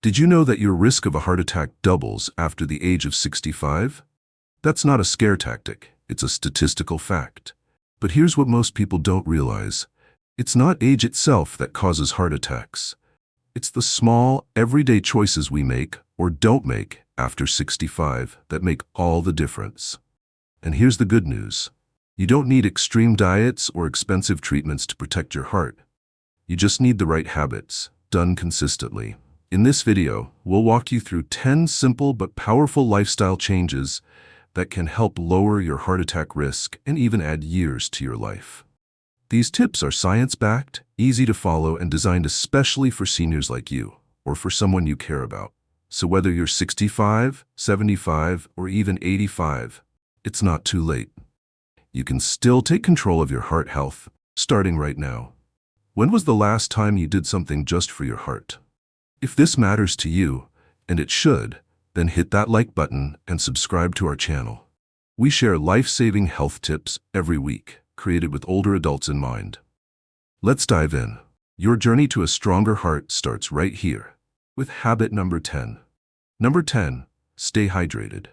Did you know that your risk of a heart attack doubles after the age of 65? That's not a scare tactic, it's a statistical fact. But here's what most people don't realize. It's not age itself that causes heart attacks. It's the small, everyday choices we make or don't make after 65 that make all the difference. And here's the good news. You don't need extreme diets or expensive treatments to protect your heart. You just need the right habits, done consistently. In this video, we'll walk you through 10 simple but powerful lifestyle changes that can help lower your heart attack risk and even add years to your life. These tips are science-backed, easy to follow, and designed especially for seniors like you, or for someone you care about. So whether you're 65, 75, or even 85, it's not too late. You can still take control of your heart health, starting right now. When was the last time you did something just for your heart? If this matters to you, and it should, then hit that like button and subscribe to our channel. We share life-saving health tips every week, created with older adults in mind. Let's dive in. Your journey to a stronger heart starts right here, with habit number 10. Number 10, stay hydrated.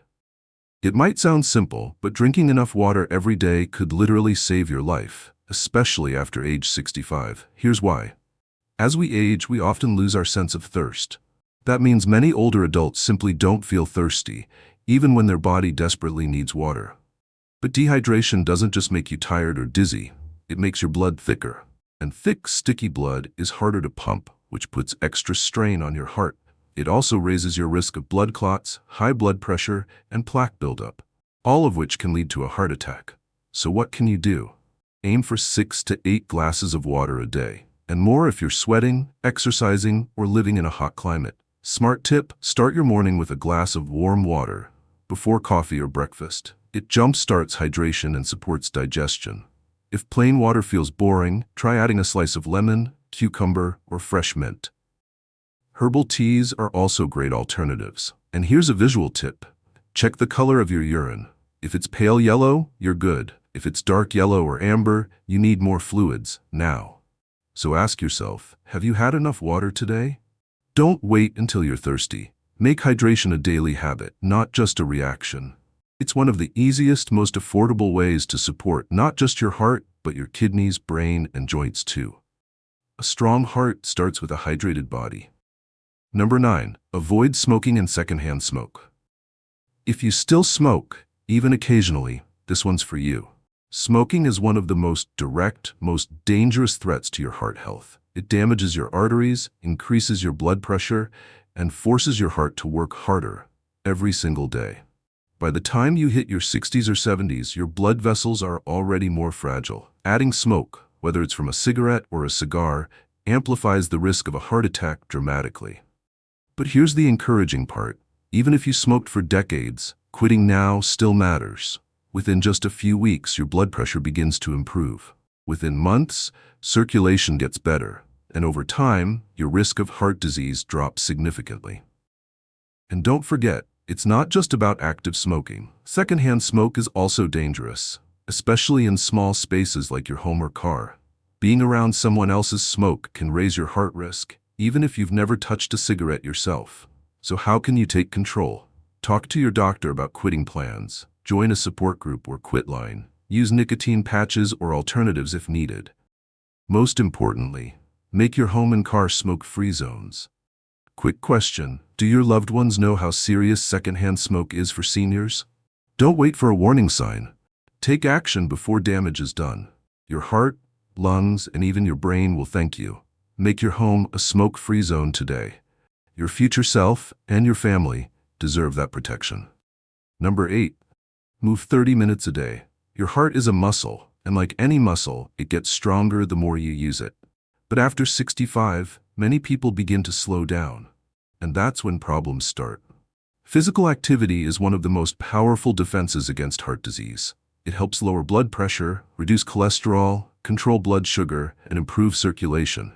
It might sound simple, but drinking enough water every day could literally save your life, especially after age 65. Here's why. As we age, we often lose our sense of thirst. That means many older adults simply don't feel thirsty, even when their body desperately needs water. But dehydration doesn't just make you tired or dizzy, it makes your blood thicker. And thick, sticky blood is harder to pump, which puts extra strain on your heart. It also raises your risk of blood clots, high blood pressure, and plaque buildup, all of which can lead to a heart attack. So what can you do? Aim for 6 to 8 glasses of water a day, and more if you're sweating, exercising, or living in a hot climate. Smart tip, start your morning with a glass of warm water before coffee or breakfast. It jump-starts hydration and supports digestion. If plain water feels boring, try adding a slice of lemon, cucumber, or fresh mint. Herbal teas are also great alternatives. And here's a visual tip. Check the color of your urine. If it's pale yellow, you're good. If it's dark yellow or amber, you need more fluids now. So ask yourself, have you had enough water today? Don't wait until you're thirsty. Make hydration a daily habit, not just a reaction. It's one of the easiest, most affordable ways to support not just your heart, but your kidneys, brain, and joints too. A strong heart starts with a hydrated body. Number 9, avoid smoking and secondhand smoke. If you still smoke, even occasionally, this one's for you. Smoking is one of the most direct, most dangerous threats to your heart health. It damages your arteries, increases your blood pressure, and forces your heart to work harder every single day. By the time you hit your 60s or 70s, your blood vessels are already more fragile. Adding smoke, whether it's from a cigarette or a cigar, amplifies the risk of a heart attack dramatically. But here's the encouraging part. Even if you smoked for decades, quitting now still matters. Within just a few weeks, your blood pressure begins to improve. Within months, circulation gets better, and over time, your risk of heart disease drops significantly. And don't forget, it's not just about active smoking. Secondhand smoke is also dangerous, especially in small spaces like your home or car. Being around someone else's smoke can raise your heart risk, even if you've never touched a cigarette yourself. So how can you take control? Talk to your doctor about quitting plans. Join a support group or quit line. Use nicotine patches or alternatives if needed. Most importantly, make your home and car smoke-free zones. Quick question, do your loved ones know how serious secondhand smoke is for seniors? Don't wait for a warning sign. Take action before damage is done. Your heart, lungs, and even your brain will thank you. Make your home a smoke-free zone today. Your future self and your family deserve that protection. Number 8, move 30 minutes a day. Your heart is a muscle, and like any muscle, it gets stronger the more you use it. But after 65, many people begin to slow down, and that's when problems start. Physical activity is one of the most powerful defenses against heart disease. It helps lower blood pressure, reduce cholesterol, control blood sugar, and improve circulation.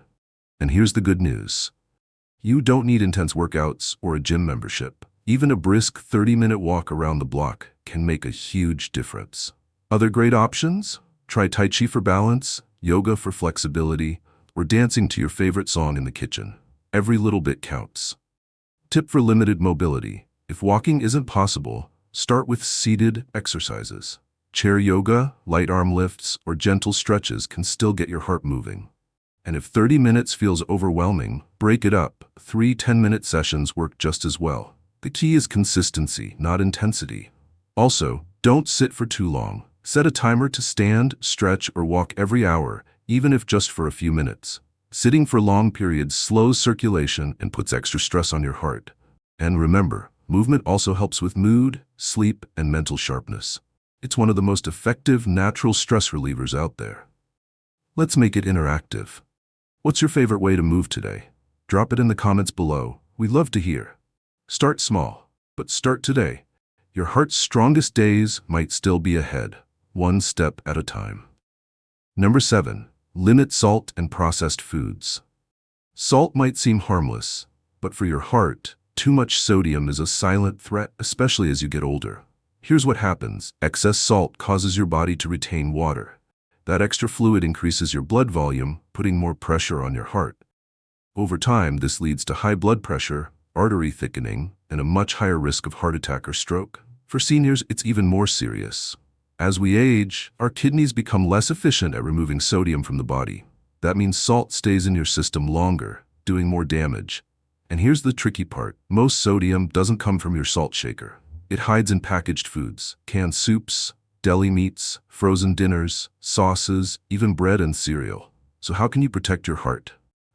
And here's the good news. You don't need intense workouts or a gym membership. Even a brisk 30-minute walk around the block can make a huge difference. Other great options? Try Tai Chi for balance, yoga for flexibility, or dancing to your favorite song in the kitchen. Every little bit counts. Tip for limited mobility. If walking isn't possible, start with seated exercises. Chair yoga, light arm lifts, or gentle stretches can still get your heart moving. And if 30 minutes feels overwhelming, break it up. 3 10-minute sessions work just as well. The key is consistency, not intensity. Also, don't sit for too long. Set a timer to stand, stretch, or walk every hour, even if just for a few minutes. Sitting for long periods slows circulation and puts extra stress on your heart. And remember, movement also helps with mood, sleep, and mental sharpness. It's one of the most effective natural stress relievers out there. Let's make it interactive. What's your favorite way to move today? Drop it in the comments below. We'd love to hear. Start small, but start today. Your heart's strongest days might still be ahead, one step at a time. Number 7. Limit salt and processed foods. Salt might seem harmless, but for your heart, too much sodium is a silent threat, especially as you get older. Here's what happens. Excess salt causes your body to retain water. That extra fluid increases your blood volume, putting more pressure on your heart. Over time, this leads to high blood pressure, artery thickening, and a much higher risk of heart attack or stroke. For seniors, it's even more serious. As we age, our kidneys become less efficient at removing sodium from the body. That means salt stays in your system longer, doing more damage. And here's the tricky part. Most sodium doesn't come from your salt shaker. It hides in packaged foods, canned soups, deli meats, frozen dinners, sauces, even bread and cereal. So how can you protect your heart?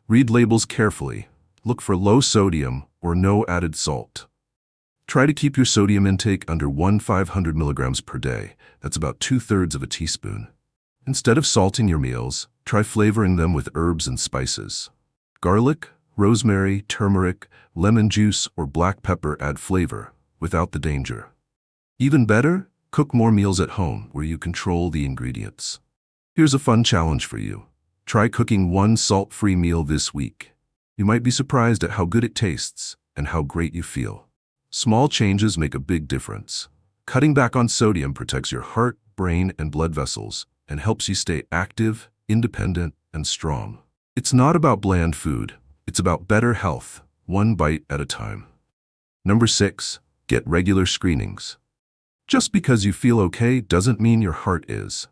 Read labels carefully. Look for low sodium or no added salt. Try to keep your sodium intake under 500 milligrams per day. That's about 2/3 of a teaspoon. Instead of salting your meals, try flavoring them with herbs and spices. Garlic, rosemary, turmeric, lemon juice, or black pepper add flavor, without the danger. Even better, cook more meals at home where you control the ingredients. Here's a fun challenge for you. Try cooking one salt-free meal this week. You might be surprised at how good it tastes and how great you feel. Small changes make a big difference. Cutting back on sodium protects your heart, brain, and blood vessels and helps you stay active, independent, and strong. It's not about bland food. It's about better health, one bite at a time. Number 6. Get regular screenings. Just because you feel okay doesn't mean your heart is.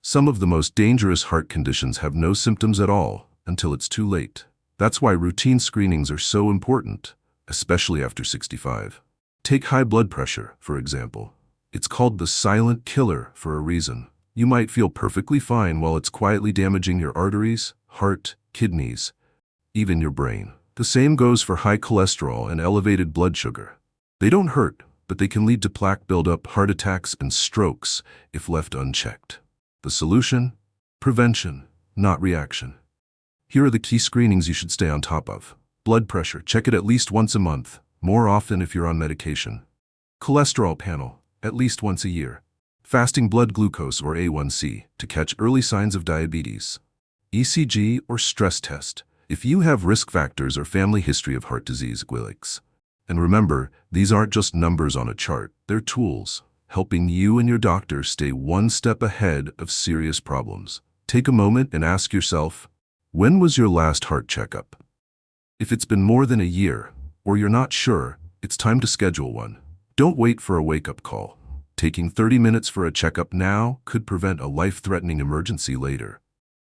Some of the most dangerous heart conditions have no symptoms at all until it's too late. That's why routine screenings are so important, especially after 65. Take high blood pressure, for example. It's called the silent killer for a reason. You might feel perfectly fine while it's quietly damaging your arteries, heart, kidneys, even your brain. The same goes for high cholesterol and elevated blood sugar. They don't hurt, but they can lead to plaque buildup, heart attacks, and strokes if left unchecked. The solution? Prevention, not reaction. Here are the key screenings you should stay on top of. Blood pressure, check it at least once a month, more often if you're on medication. Cholesterol panel, at least once a year. Fasting blood glucose or A1C to catch early signs of diabetes. ECG or stress test, if you have risk factors or family history of heart disease, GWILIX. And remember, these aren't just numbers on a chart, they're tools, helping you and your doctor stay one step ahead of serious problems. Take a moment and ask yourself, when was your last heart checkup? If it's been more than a year, or you're not sure, it's time to schedule one. Don't wait for a wake-up call. Taking 30 minutes for a checkup now could prevent a life-threatening emergency later.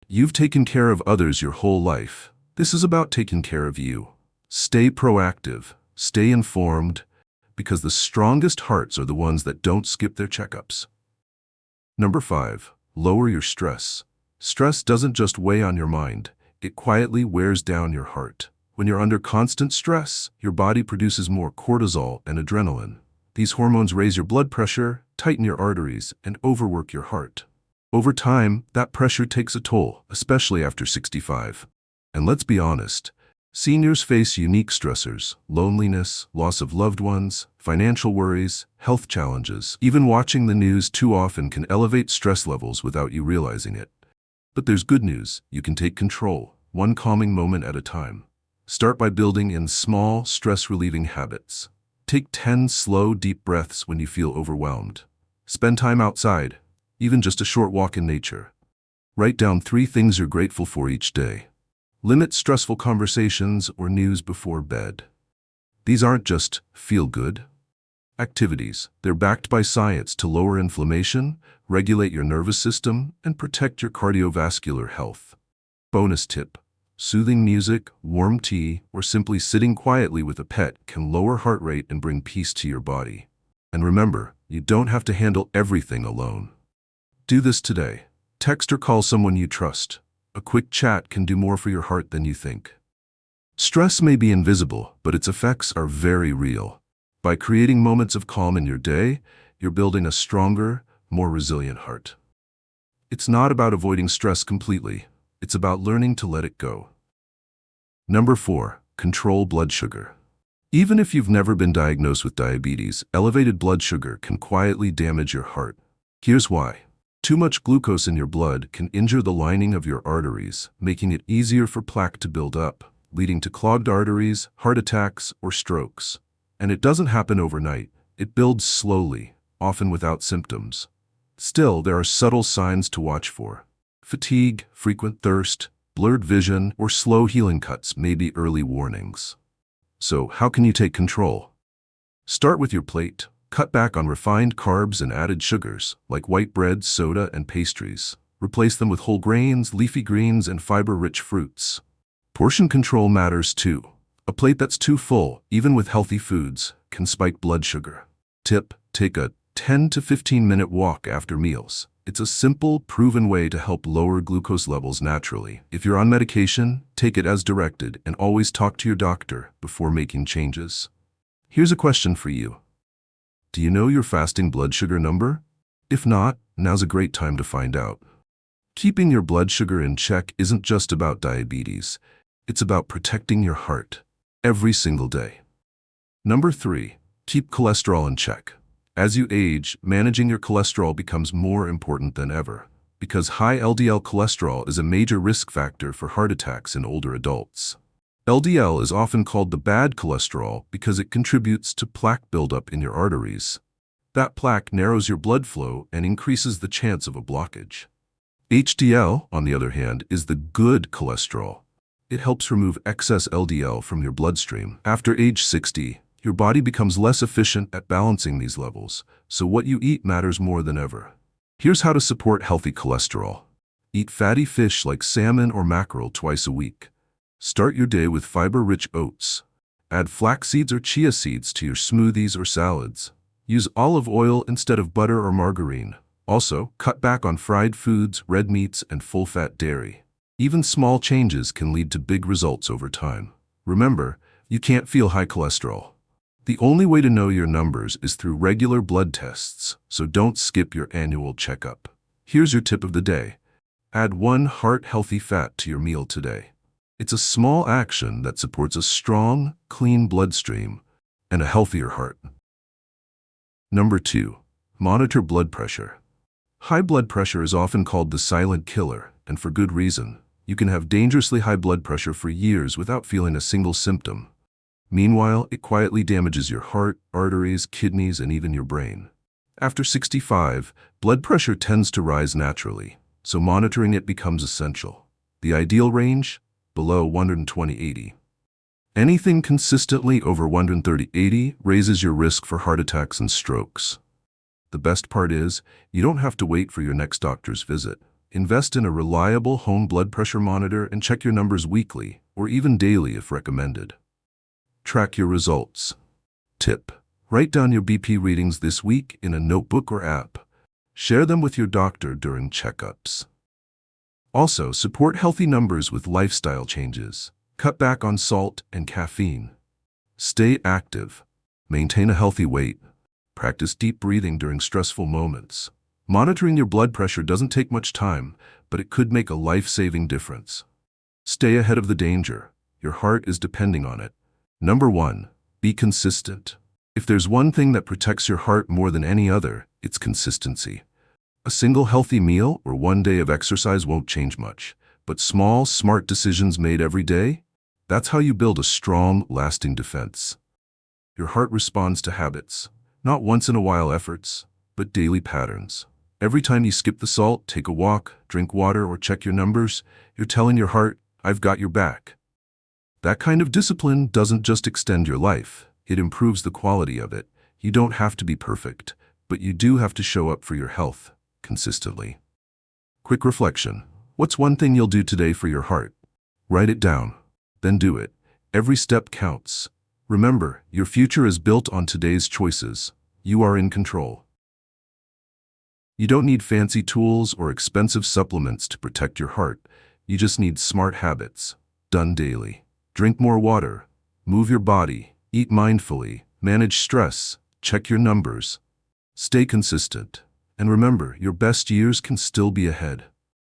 You've taken care of others your whole life. This is about taking care of you. Stay proactive, stay informed, because the strongest hearts are the ones that don't skip their checkups. Number 5. Lower your stress. Stress doesn't just weigh on your mind, it quietly wears down your heart. When you're under constant stress, your body produces more cortisol and adrenaline. These hormones raise your blood pressure, tighten your arteries, and overwork your heart. Over time, that pressure takes a toll, especially after 65. And let's be honest, seniors face unique stressors: loneliness, loss of loved ones, financial worries, health challenges. Even watching the news too often can elevate stress levels without you realizing it. But there's good news. You can take control, one calming moment at a time. Start by building in small, stress-relieving habits. Take 10 slow, deep breaths when you feel overwhelmed. Spend time outside, even just a short walk in nature. Write down 3 things you're grateful for each day. Limit stressful conversations or news before bed. These aren't just feel-good activities. They're backed by science to lower inflammation, regulate your nervous system, and protect your cardiovascular health. Bonus tip: soothing music, warm tea, or simply sitting quietly with a pet can lower heart rate and bring peace to your body. And remember, you don't have to handle everything alone. Do this today. Text or call someone you trust. A quick chat can do more for your heart than you think. Stress may be invisible, but its effects are very real. By creating moments of calm in your day, you're building a stronger, more resilient heart. It's not about avoiding stress completely. It's about learning to let it go. Number 4, control blood sugar. Even if you've never been diagnosed with diabetes, elevated blood sugar can quietly damage your heart. Here's why. Too much glucose in your blood can injure the lining of your arteries, making it easier for plaque to build up, leading to clogged arteries, heart attacks, or strokes. And it doesn't happen overnight. It builds slowly, often without symptoms. Still, there are subtle signs to watch for. Fatigue, frequent thirst, blurred vision, or slow healing cuts may be early warnings. So, how can you take control? Start with your plate. Cut back on refined carbs and added sugars, like white bread, soda, and pastries. Replace them with whole grains, leafy greens, and fiber-rich fruits. Portion control matters too. A plate that's too full, even with healthy foods, can spike blood sugar. Tip: take a 10 to 15-minute walk after meals. It's a simple, proven way to help lower glucose levels naturally. If you're on medication, take it as directed and always talk to your doctor before making changes. Here's a question for you. Do you know your fasting blood sugar number? If not, now's a great time to find out. Keeping your blood sugar in check isn't just about diabetes. It's about protecting your heart every single day. Number 3, keep cholesterol in check. As you age, managing your cholesterol becomes more important than ever, because high LDL cholesterol is a major risk factor for heart attacks in older adults. LDL is often called the bad cholesterol because it contributes to plaque buildup in your arteries. That plaque narrows your blood flow and increases the chance of a blockage. HDL, on the other hand, is the good cholesterol. It helps remove excess LDL from your bloodstream. After age 60, your body becomes less efficient at balancing these levels, so what you eat matters more than ever. Here's how to support healthy cholesterol. Eat fatty fish like salmon or mackerel twice a week. Start your day with fiber-rich oats. Add flax seeds or chia seeds to your smoothies or salads. Use olive oil instead of butter or margarine. Also, cut back on fried foods, red meats, and full-fat dairy. Even small changes can lead to big results over time. Remember, you can't feel high cholesterol. The only way to know your numbers is through regular blood tests, so don't skip your annual checkup. Here's your tip of the day. Add 1 heart-healthy fat to your meal today. It's a small action that supports a strong, clean bloodstream and a healthier heart. Number 2, monitor blood pressure. High blood pressure is often called the silent killer, and for good reason. You can have dangerously high blood pressure for years without feeling a single symptom. Meanwhile, it quietly damages your heart, arteries, kidneys, and even your brain. After 65, blood pressure tends to rise naturally, so monitoring it becomes essential. The ideal range? Below 120/80. Anything consistently over 130/80 raises your risk for heart attacks and strokes. The best part is, you don't have to wait for your next doctor's visit. Invest in a reliable home blood pressure monitor and check your numbers weekly, or even daily if recommended. Track your results. Tip: write down your BP readings this week in a notebook or app. Share them with your doctor during checkups. Also, support healthy numbers with lifestyle changes. Cut back on salt and caffeine. Stay active. Maintain a healthy weight. Practice deep breathing during stressful moments. Monitoring your blood pressure doesn't take much time, but it could make a life-saving difference. Stay ahead of the danger. Your heart is depending on it. Number 1, be consistent. If there's one thing that protects your heart more than any other, it's consistency. A single healthy meal or one day of exercise won't change much, but small, smart decisions made every day, that's how you build a strong, lasting defense. Your heart responds to habits, not once-in-a-while efforts, but daily patterns. Every time you skip the salt, take a walk, drink water, or check your numbers, you're telling your heart, I've got your back. That kind of discipline doesn't just extend your life, It improves the quality of it. You don't have to be perfect, but you do have to show up for your health consistently. Quick reflection. What's one thing you'll do today for your heart? Write it down, then do it. Every step counts. Remember, your future is built on today's choices. You are in control. You don't need fancy tools or expensive supplements to protect your heart. You just need smart habits, done daily. Drink more water, move your body, eat mindfully, manage stress, check your numbers. Stay consistent. And remember, your best years can still be ahead.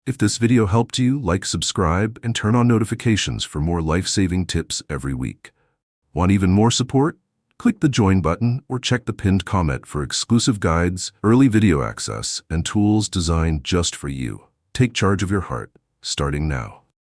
If this video helped you, like, subscribe, and turn on notifications for more life-saving tips every week. Want even more support? Click the join button or check the pinned comment for exclusive guides, early video access, and tools designed just for you. Take charge of your heart, starting now.